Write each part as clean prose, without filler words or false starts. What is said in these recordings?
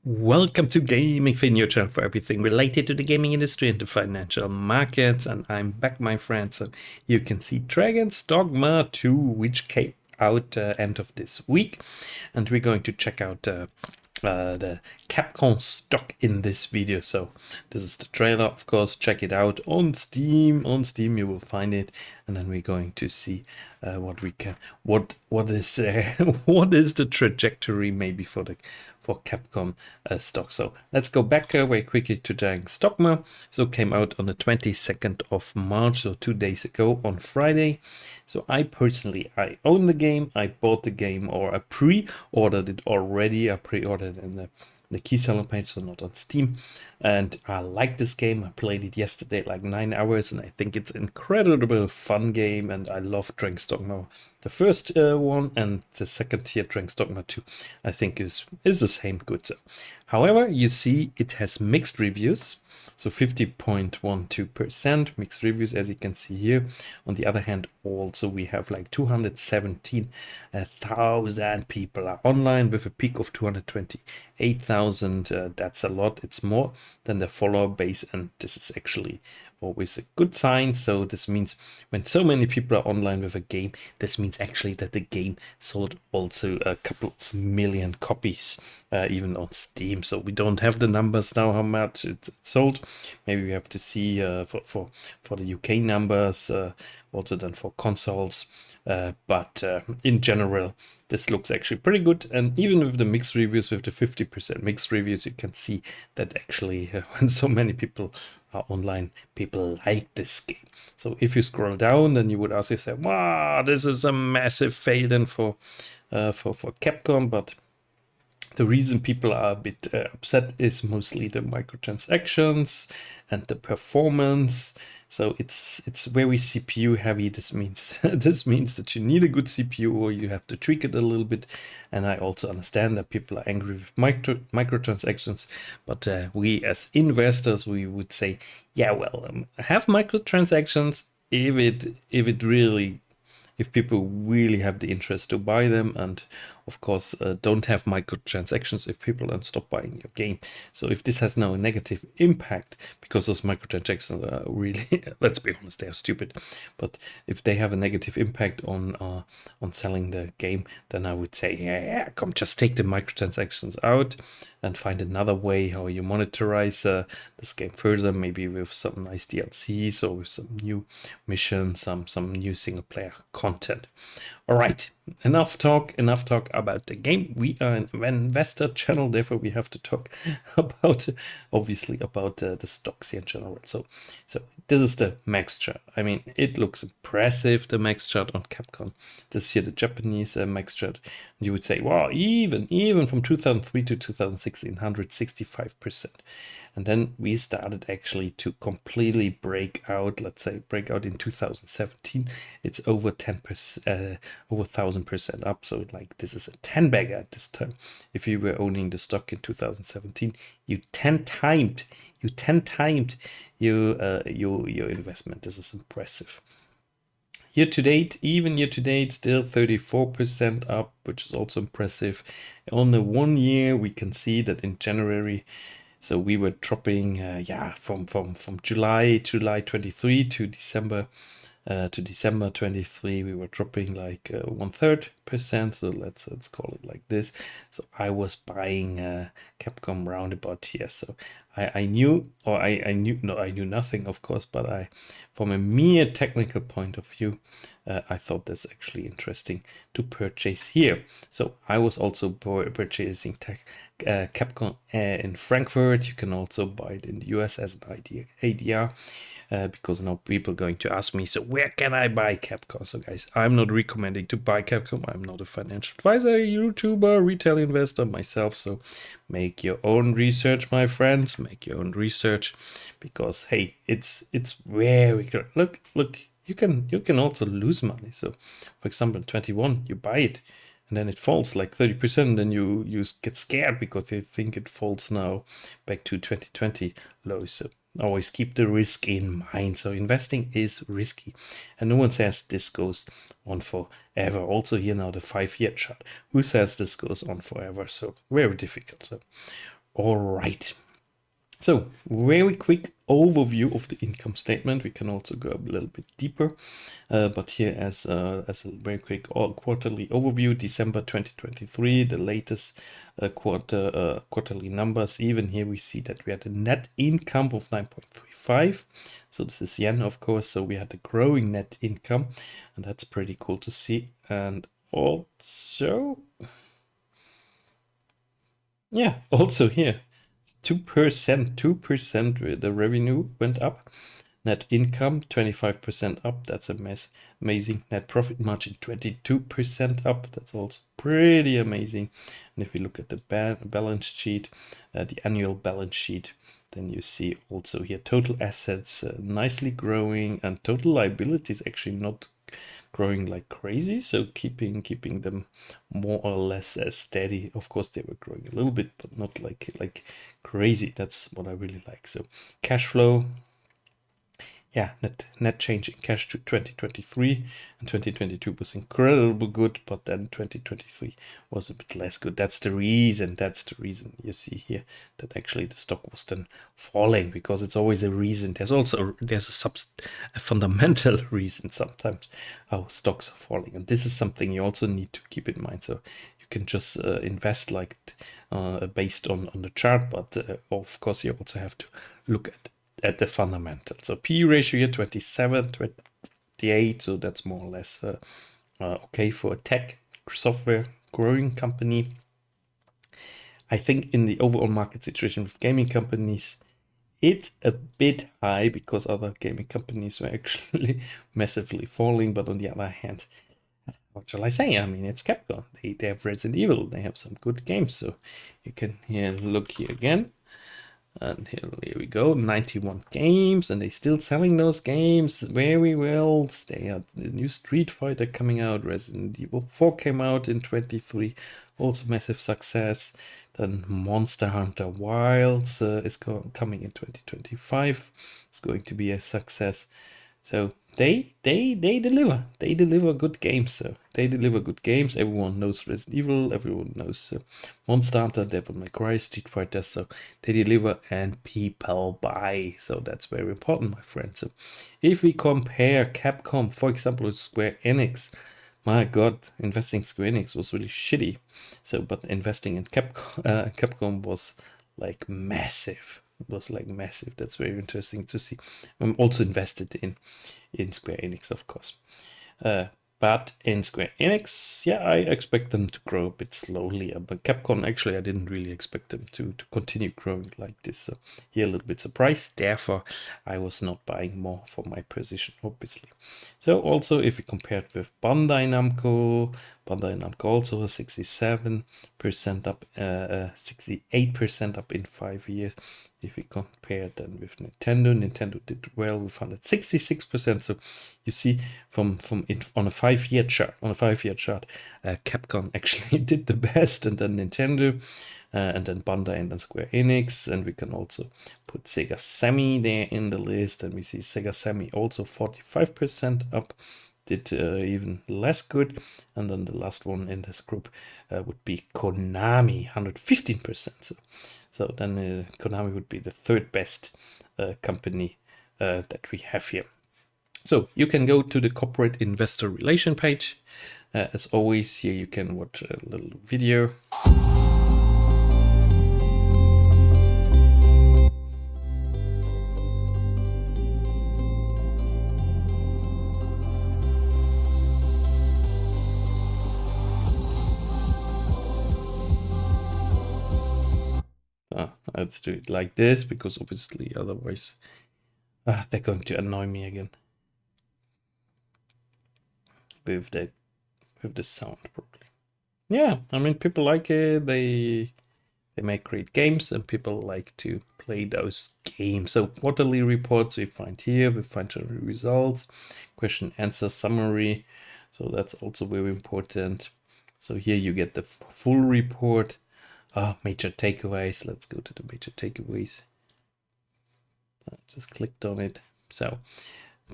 Welcome to Gaming Fin, your channel for everything related to the gaming industry and the financial markets. And I'm back, my friends. So you can see Dragon's Dogma 2, which came out end of this week. And we're going to check out the Capcom Stock in this video. So this is the trailer, of course. Check it out on Steam. On Steam you will find it, and then we're going to see what is what is the trajectory maybe for Capcom Stock. So let's go back very quickly to Dragon's Dogma. So came out on the 22nd of March, so 2 days ago on Friday. So I own the game. I bought the game, or I pre-ordered it already. I pre-ordered in the key seller page, so not on Steam, and I like this game. I played it yesterday like 9 hours, and I think it's an incredible fun game, and I love Dragon's Dogma, the first one, and the second tier Dragon's Dogma 2 I think is the same good. So however, you see it has mixed reviews, so 50.12% mixed reviews, as you can see here. On the other hand, also we have like 217,000 people are online with a peak of 228,000. That's a lot. It's more than the follower base, and this is actually always a good sign. So this means when so many people are online with a game, this means actually that the game sold also a couple of million copies, even on Steam. So we don't have the numbers now how much it sold. Maybe we have to see for the UK numbers, also then for consoles, but in general this looks actually pretty good. And even with the mixed reviews, with the 50% mixed reviews, you can see that actually when so many people are online, people like this game. So if you scroll down, then you would ask yourself, wow, this is a massive fail then for Capcom. But the reason people are a bit upset is mostly the microtransactions and the performance. So it's very CPU heavy. This means that you need a good CPU, or you have to tweak it a little bit. And I also understand that people are angry with microtransactions, but we as investors, we would say, yeah, well, have microtransactions if people really have the interest to buy them, and of course don't have microtransactions if people don't stop buying your game. So if this has no negative impact, because those microtransactions are really let's be honest, they are stupid, but if they have a negative impact on selling the game, then I would say, yeah, come, just take the microtransactions out and find another way how you monetize this game further, maybe with some nice DLCs or with some new missions, some new single player content. All right, enough talk about the game. We are an investor channel, therefore we have to talk about, obviously, about the stocks here in general. So this is the max chart. I mean, it looks impressive, the max chart on Capcom. This here, the Japanese max chart. You would say, wow, even from 2003 to 2016, 165%. And then we started actually to completely break out, let's say break out in 2017. It's over 10%, over 1,000% up. So like this is a 10 bagger at this time. If you were owning the stock in 2017, you 10 timed your investment. This is impressive. Year to date, still 34% up, which is also impressive. On the 1 year, we can see that in January, so we were dropping, from July 23 to December 23, we were dropping like 1/3%. So let's call it like this. So I was buying Capcom roundabout here. So I knew nothing, of course, but from a mere technical point of view, I thought that's actually interesting to purchase here. So I was also purchasing Capcom in Frankfurt. You can also buy it in the US as an ADR. Because now people are going to ask me, so where can I buy Capcom? So guys, I'm not recommending to buy Capcom. I'm not a financial advisor, YouTuber, retail investor myself. So make your own research, my friends. Make your own research, because hey, it's very good. Look, you can also lose money. So for example, in 21, you buy it, and then it falls like 30%, then you get scared because you think it falls now back to 2020 lows. So always keep the risk in mind. So investing is risky, and no one says this goes on forever. Also here now the 5-year chart. Who says this goes on forever? So very difficult. So All right. So very quick overview of the income statement. We can also go a little bit deeper, but here as a very quick quarterly overview, December 2023, the latest quarterly numbers. Even here we see that we had a net income of 9.35. So this is yen, of course. So we had a growing net income, and that's pretty cool to see. And also, yeah, also here 2%, the revenue went up. Net income 25% up. That's amazing. Net profit margin 22% up. That's also pretty amazing. And if we look at the balance sheet, the annual balance sheet, then you see also here total assets nicely growing, and total liabilities actually not growing like crazy, so keeping them more or less as steady. Of course they were growing a little bit, but not like crazy. That's what I really like. So cash flow, yeah, net change in cash to 2023, and 2022 was incredibly good, but then 2023 was a bit less good. That's the reason you see here that actually the stock was then falling, because it's always a reason. There's a fundamental reason sometimes how stocks are falling, and this is something you also need to keep in mind. So you can just invest like based on the chart, but of course you also have to look at the fundamentals. So P ratio here 27, 28, so that's more or less okay for a tech software growing company. I think in the overall market situation with gaming companies, it's a bit high because other gaming companies were actually massively falling. But on the other hand, what shall I say? I mean, it's Capcom. They have Resident Evil. They have some good games. So you can here look here again. And here we go, 91 games, and they're still selling those games very well. They had the new Street Fighter coming out, Resident Evil 4 came out in 23, also massive success. Then Monster Hunter Wilds is coming in 2025. It's going to be a success. So they deliver good games. So they deliver good games. Everyone knows Resident Evil, everyone knows Monster Hunter, Devil May Cry, Street Fighter. So they deliver and people buy. So that's very important, my friends. So if we compare Capcom, for example, with Square Enix, my God, investing in Square Enix was really shitty. So, but investing in Capcom was like massive. It was like massive. That's very interesting to see. I'm also invested in Square Enix, of course. But in Square Enix, yeah, I expect them to grow a bit slowly. But Capcom, actually, I didn't really expect them to continue growing like this. So here, a little bit surprised. Therefore, I was not buying more for my position, obviously. So also, if we compare it with Bandai Namco also 67% up, 68% up in 5 years. If we compare then with Nintendo did well with 166%. So you see from it on a 5-year chart, Capcom actually did the best, and then Nintendo, and then Bandai, and then Square Enix, and we can also put Sega Sammy there in the list, and we see Sega Sammy also 45% up. Did even less good, and then the last one in this group would be Konami, 115%. So then Konami would be the third best company that we have here. So you can go to the corporate investor relation page. As always, here you can watch a little video. Let's do it like this, because obviously otherwise they're going to annoy me again with the sound probably. Yeah, I mean, people like it. They make great games, and people like to play those games. So quarterly reports we find here, we find general results, question answer summary. So that's also very important. So here you get the full report. Major takeaways. Let's go to the major takeaways. I just clicked on it. So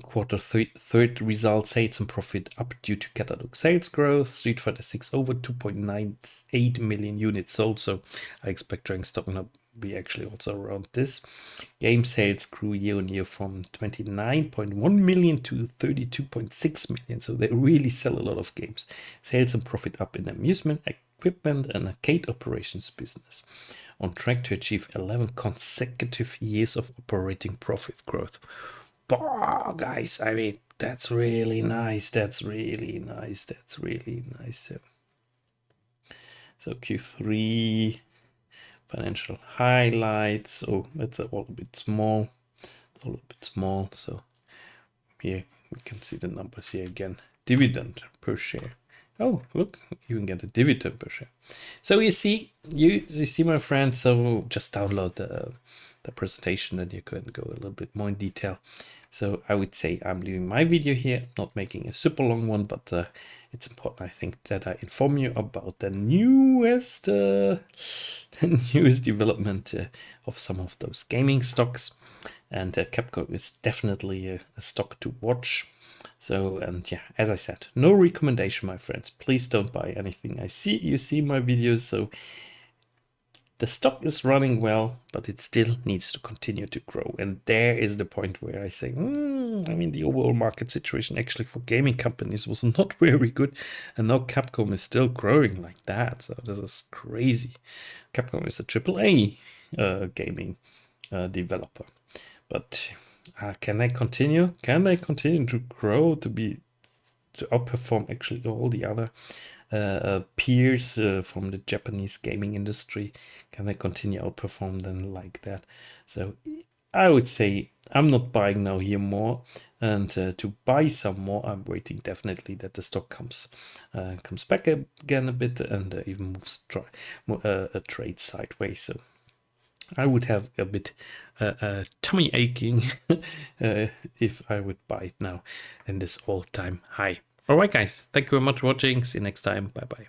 Quarter third result, sales and profit up due to catalog sales growth. Street Fighter 6 over 2.98 million units sold, so I expect Dragon Stock to be actually also around this. Game sales grew year on year from 29.1 million to 32.6 million, so they really sell a lot of games. Sales and profit up in amusement, equipment and arcade operations business. On track to achieve 11 consecutive years of operating profit growth. Oh, guys, I mean, that's really nice. That's really nice. That's really nice. So Q3 financial highlights. Oh, it's a little bit small. It's a little bit small. So here we can see the numbers here again. Dividend per share. Oh, look, you can get a dividend per share. So you see, you see, my friends. So just download the presentation and you can go a little bit more in detail. So I would say I'm leaving my video here, not making a super long one, but it's important, I think, that I inform you about the newest development of some of those gaming stocks. And Capcom is definitely a stock to watch. So, and yeah, as I said, no recommendation, my friends. Please don't buy anything you see my videos. So the stock is running well, but it still needs to continue to grow. And there is the point where I say, I mean, the overall market situation actually for gaming companies was not very good. And now Capcom is still growing like that. So this is crazy. Capcom is a AAA gaming developer. But can they continue? Can they continue to grow, to outperform actually all the other peers from the Japanese gaming industry? Can they continue outperform them like that? So I would say I'm not buying now here more, and to buy some more, I'm waiting definitely that the stock comes back again a bit and even moves a trade sideways. So I would have a bit tummy aching if I would buy it now in this all-time high. All right, guys, thank you very much for watching. See you next time. Bye bye.